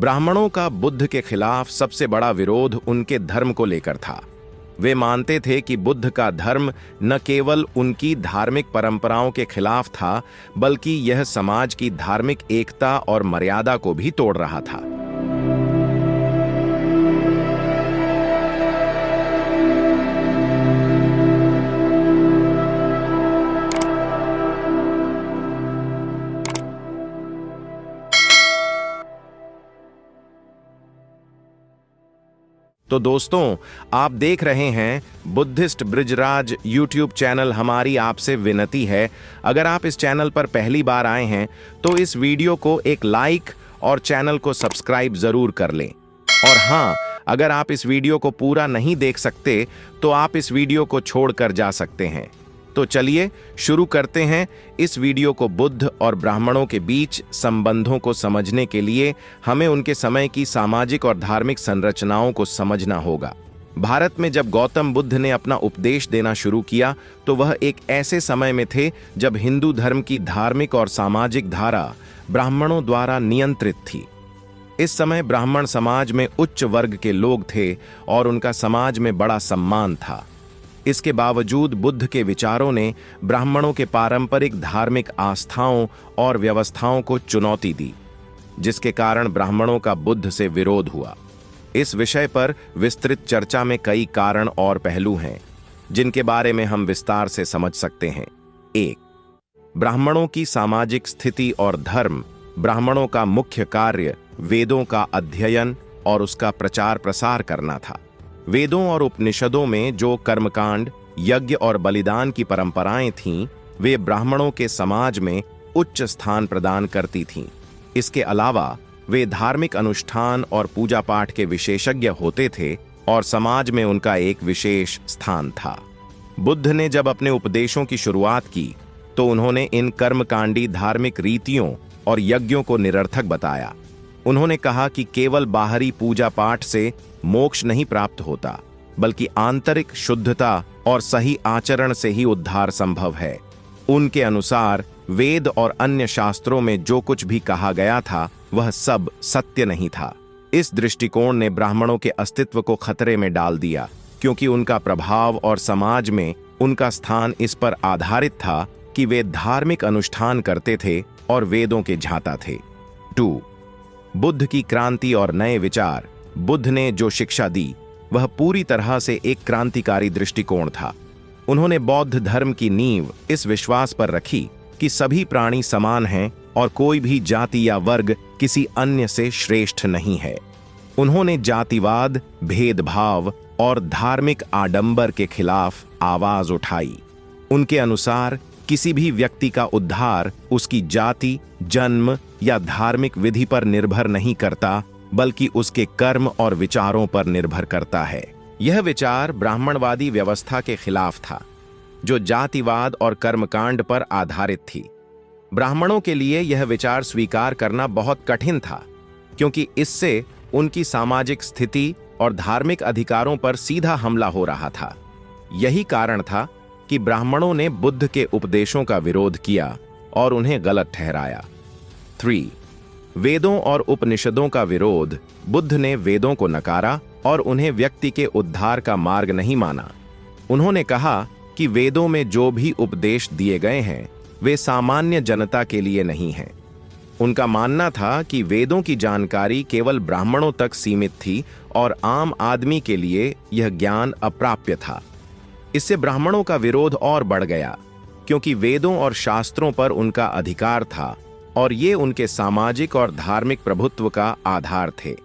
ब्राह्मणों का बुद्ध के खिलाफ सबसे बड़ा विरोध उनके धर्म को लेकर था। वे मानते थे कि बुद्ध का धर्म न केवल उनकी धार्मिक परंपराओं के खिलाफ था, बल्कि यह समाज की धार्मिक एकता और मर्यादा को भी तोड़ रहा था। तो दोस्तों, आप देख रहे हैं बुद्धिस्ट ब्रिजराज यूट्यूब चैनल। हमारी आपसे विनती है, अगर आप इस चैनल पर पहली बार आए हैं तो इस वीडियो को एक लाइक और चैनल को सब्सक्राइब जरूर कर लें। और हाँ, अगर आप इस वीडियो को पूरा नहीं देख सकते तो आप इस वीडियो को छोड़कर जा सकते हैं। तो चलिए शुरू करते हैं। इस वीडियो को बुद्ध और ब्राह्मणों के बीच संबंधों को समझने के लिए हमें उनके समय की सामाजिक और धार्मिक संरचनाओं को समझना होगा। भारत में जब गौतम बुद्ध ने अपना उपदेश देना शुरू किया तो वह एक ऐसे समय में थे जब हिंदू धर्म की धार्मिक और सामाजिक धारा ब्राह्मणों द्वारा नियंत्रित थी। इस समय ब्राह्मण समाज में उच्च वर्ग के लोग थे और उनका समाज में बड़ा सम्मान था। इसके बावजूद बुद्ध के विचारों ने ब्राह्मणों के पारंपरिक धार्मिक आस्थाओं और व्यवस्थाओं को चुनौती दी, जिसके कारण ब्राह्मणों का बुद्ध से विरोध हुआ। इस विषय पर विस्तृत चर्चा में कई कारण और पहलू हैं, जिनके बारे में हम विस्तार से समझ सकते हैं। 1. ब्राह्मणों की सामाजिक स्थिति और धर्म। ब्राह्मणों का मुख्य कार्य वेदों का अध्ययन और उसका प्रचार प्रसार करना था। वेदों और उपनिषदों में जो कर्मकांड, यज्ञ और बलिदान की परंपराएं थीं, वे ब्राह्मणों के समाज में उच्च स्थान प्रदान करती थीं। इसके अलावा वे धार्मिक अनुष्ठान और पूजा पाठ के विशेषज्ञ होते थे और समाज में उनका एक विशेष स्थान था। बुद्ध ने जब अपने उपदेशों की शुरुआत की तो उन्होंने इन कर्मकांडी धार्मिक रीतियों और यज्ञों को निरर्थक बताया। उन्होंने कहा कि केवल बाहरी पूजा पाठ से मोक्ष नहीं प्राप्त होता, बल्कि आंतरिक शुद्धता और सही आचरण से ही उद्धार संभव है। उनके अनुसार वेद और अन्य शास्त्रों में जो कुछ भी कहा गया था वह सब सत्य नहीं था। इस दृष्टिकोण ने ब्राह्मणों के अस्तित्व को खतरे में डाल दिया, क्योंकि उनका प्रभाव और समाज में उनका स्थान इस पर आधारित था कि वे धार्मिक अनुष्ठान करते थे और वेदों के झांता थे। 2. बुद्ध की क्रांति और नए विचार। बुद्ध ने जो शिक्षा दी वह पूरी तरह से एक क्रांतिकारी दृष्टिकोण था। उन्होंने बौद्ध धर्म की नींव इस विश्वास पर रखी कि सभी प्राणी समान हैं और कोई भी जाति या वर्ग किसी अन्य से श्रेष्ठ नहीं है। उन्होंने जातिवाद, भेदभाव और धार्मिक आडंबर के खिलाफ आवाज उठाई। उनके अनुसार किसी भी व्यक्ति का उद्धार उसकी जाति, जन्म या धार्मिक विधि पर निर्भर नहीं करता, बल्कि उसके कर्म और विचारों पर निर्भर करता है। यह विचार ब्राह्मणवादी व्यवस्था के खिलाफ था, जो जातिवाद और कर्मकांड पर आधारित थी। ब्राह्मणों के लिए यह विचार स्वीकार करना बहुत कठिन था, क्योंकि इससे उनकी सामाजिक स्थिति और धार्मिक अधिकारों पर सीधा हमला हो रहा था। यही कारण था कि ब्राह्मणों ने बुद्ध के उपदेशों का विरोध किया और उन्हें गलत ठहराया। 3. वेदों और उपनिषदों का विरोध। बुद्ध ने वेदों को नकारा और उन्हें व्यक्ति के उद्धार का मार्ग नहीं माना। उन्होंने कहा कि वेदों में जो भी उपदेश दिए गए हैं वे सामान्य जनता के लिए नहीं हैं। उनका मानना था कि वेदों की जानकारी केवल ब्राह्मणों तक सीमित थी और आम आदमी के लिए यह ज्ञान अप्राप्य था। इससे ब्राह्मणों का विरोध और बढ़ गया, क्योंकि वेदों और शास्त्रों पर उनका अधिकार था और ये उनके सामाजिक और धार्मिक प्रभुत्व का आधार थे।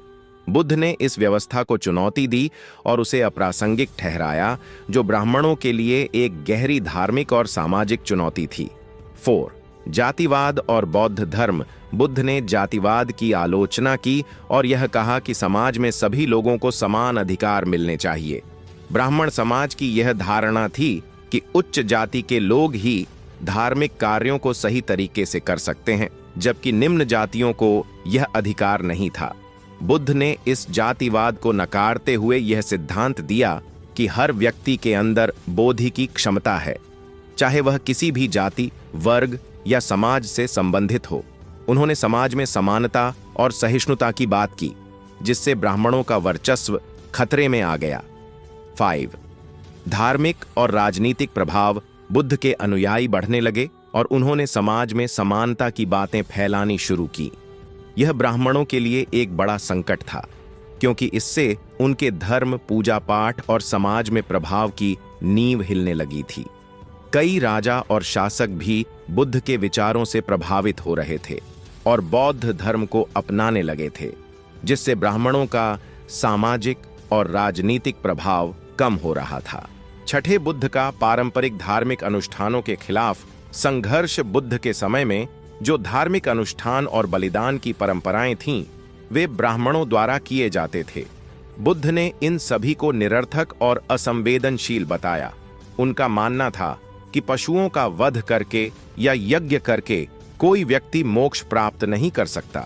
बुद्ध ने इस व्यवस्था को चुनौती दी और उसे अप्रासंगिक ठहराया, जो ब्राह्मणों के लिए एक गहरी धार्मिक और सामाजिक चुनौती थी। 4. जातिवाद और बौद्ध धर्म। बुद्ध ने जातिवाद की आलोचना की और यह कहा कि समाज में सभी लोगों को समान अधिकार मिलने चाहिए। ब्राह्मण समाज की यह धारणा थी कि उच्च जाति के लोग ही धार्मिक कार्यों को सही तरीके से कर सकते हैं, जबकि निम्न जातियों को यह अधिकार नहीं था। बुद्ध ने इस जातिवाद को नकारते हुए यह सिद्धांत दिया कि हर व्यक्ति के अंदर बोधि की क्षमता है, चाहे वह किसी भी जाति, वर्ग या समाज से संबंधित हो। उन्होंने समाज में समानता, और सहिष्णुता की बात की, जिससे ब्राह्मणों का वर्चस्व खतरे में आ गया। 5. धार्मिक और राजनीतिक प्रभाव। बुद्ध के अनुयायी बढ़ने लगे और उन्होंने समाज में समानता की बातें फैलानी शुरू की। यह ब्राह्मणों के लिए एक बड़ा संकट था, क्योंकि इससे उनके धर्म, पूजा पाठ और समाज में प्रभाव की नींव हिलने लगी थी। कई राजा और शासक भी बुद्ध के विचारों से प्रभावित हो रहे थे और बौद्ध धर्म को अपनाने लगे थे, जिससे ब्राह्मणों का सामाजिक और राजनीतिक प्रभाव कम हो रहा था। छठे, बुद्ध का पारंपरिक धार्मिक अनुष्ठानों के खिलाफ संघर्ष। बुद्ध के समय में जो धार्मिक अनुष्ठान और बलिदान की परंपराएं थीं, वे ब्राह्मणों द्वारा किए जाते थे। बुद्ध ने इन सभी को निरर्थक और असंवेदनशील बताया। उनका मानना था कि पशुओं का वध करके या यज्ञ करके कोई व्यक्ति मोक्ष प्राप्त नहीं कर सकता।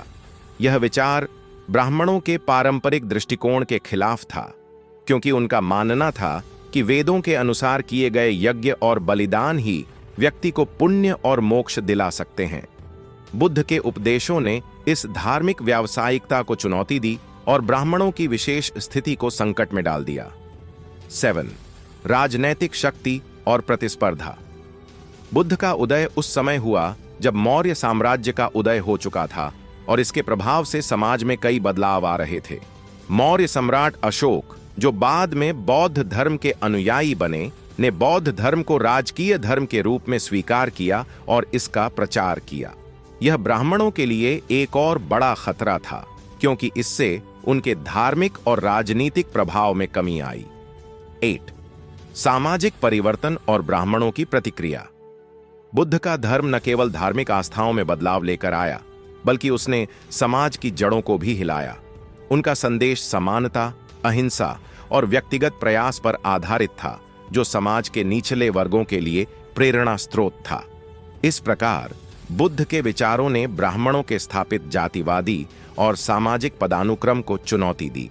यह विचार ब्राह्मणों के पारंपरिक दृष्टिकोण के खिलाफ था, क्योंकि उनका मानना था कि वेदों के अनुसार किए गए यज्ञ और बलिदान ही व्यक्ति को पुण्य और मोक्ष दिला सकते हैं। बुद्ध के उपदेशों ने इस धार्मिक व्यावसायिकता को चुनौती दी और ब्राह्मणों की विशेष स्थिति को संकट में डाल दिया। 7. राजनैतिक शक्ति और प्रतिस्पर्धा। बुद्ध का उदय उस समय हुआ जब मौर्य साम्राज्य का उदय हो चुका था और इसके प्रभाव से समाज में कई बदलाव आ रहे थे। मौर्य सम्राट अशोक, जो बाद में बौद्ध धर्म के अनुयायी बने, ने बौद्ध धर्म को राजकीय धर्म के रूप में स्वीकार किया और इसका प्रचार किया। यह ब्राह्मणों के लिए एक और बड़ा खतरा था, क्योंकि इससे उनके धार्मिक और राजनीतिक प्रभाव में कमी आई। 8. सामाजिक परिवर्तन और ब्राह्मणों की प्रतिक्रिया। बुद्ध का धर्म न केवल धार्मिक आस्थाओं में बदलाव लेकर आया, बल्कि उसने समाज की जड़ों को भी हिलाया। उनका संदेश समानता, अहिंसा और व्यक्तिगत प्रयास पर आधारित था, जो समाज के निचले वर्गों के लिए प्रेरणा स्रोत था। इस प्रकार बुद्ध के विचारों ने ब्राह्मणों के स्थापित जातिवादी और सामाजिक पदानुक्रम को चुनौती दी